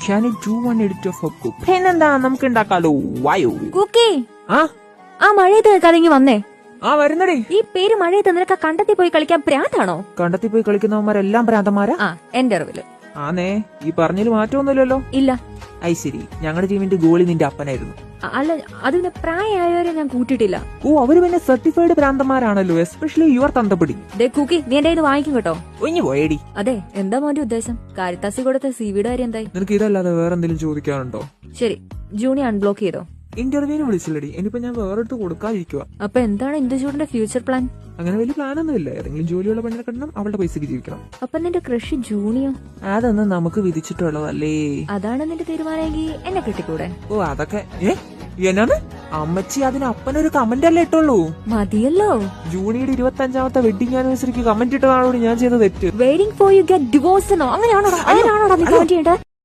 Can you do one edit of a cook? പിന്നെന്താ നമുക്ക് ഉണ്ടാക്കാലോ. വായോ കുക്കി. ആ മഴയത്ത് നിൽക്കാതെങ്കി വന്നേ. വരുന്നടി. ഈ പേര് മഴയത്ത് നിനക്ക് കണ്ടത്തി പോയി കളിക്കാൻ പ്രാന്താണോ? കണ്ടത്തി പോയി കളിക്കുന്നവന്മാരെല്ലാം പ്രാന്തന്മാരാ? എന്റെ അറിവില്. ആന്നേ, ഈ പറഞ്ഞതിൽ മാറ്റമൊന്നുമില്ലല്ലോ. ഇല്ല. ശരി, ഞങ്ങളുടെ ടീമിന്റെ ഗോളി നിന്റെ അപ്പനായിരുന്നു. അല്ല, അത് പിന്നെ പ്രായമായവരെ ഞാൻ കൂട്ടിയിട്ടില്ല. അവര് പിന്നെ സർട്ടിഫൈഡ് പ്രാന്തന്മാരാണല്ലോ, എസ്പെഷ്യലി യുവർ തന്തപ്പടി. കുക്കി, നീ എന്റെ ഇത് വാങ്ങിക്കും കേട്ടോ. ഒഞ്ഞു പോയേടി. അതെ, എന്താ മോന്റെ ഉദ്ദേശം? കാരിത്താസി കൊടുത്ത സിവിയുടെ കാര്യം എന്തായി? നിനക്ക് ഇതല്ലാതെ വേറെ എന്തെങ്കിലും ചോദിക്കാനുണ്ടോ? ശരി, ജൂണി അൺബ്ലോക്ക് ചെയ്തോ? ഇന്റർവ്യൂവിന് വിളിച്ചില്ലടി. ഇനിയിപ്പോ ഞാൻ വേറെടുത്ത് കൊടുക്കാതിരിക്കുക. അപ്പൊ എന്താണ് ഇന്ദുചൂടിന്റെ ഫ്യൂച്ചർ പ്ലാൻ? അങ്ങനെ വലിയ പ്ലാനൊന്നും ഇല്ല. ഏതെങ്കിലും ജോലിയുള്ള പെണ്ണിനെ കണ്ടണം, അവളുടെ പൈസക്ക് ജീവിക്കണം. അപ്പൊ നിന്റെ കൃഷി ജൂണിയോ? അതൊന്നും നമുക്ക് വിധിച്ചിട്ടുള്ളതല്ലേ. അതാണ് നിന്റെ തീരുമാനമെങ്കിൽ എന്നെ കിട്ടിക്കൂടെ? അതൊക്കെ എന്നാണ് അമ്മച്ചി അതിന് അപ്പനൊരു കമന്റ് അല്ലേ ഇട്ടുള്ളൂ. മതിയല്ലോ. ജൂണിയുടെ 25ാമത്തെ വെഡിങ് ആനിവേഴ്സറിക്ക് കമന്റ് ഇട്ടതാണോ ഞാൻ ചെയ്ത തെറ്റ്? Waiting for you get divorce എന്നോ അങ്ങനെയാണോ നീ കമന്റ് ചെയ്യേണ്ടത്?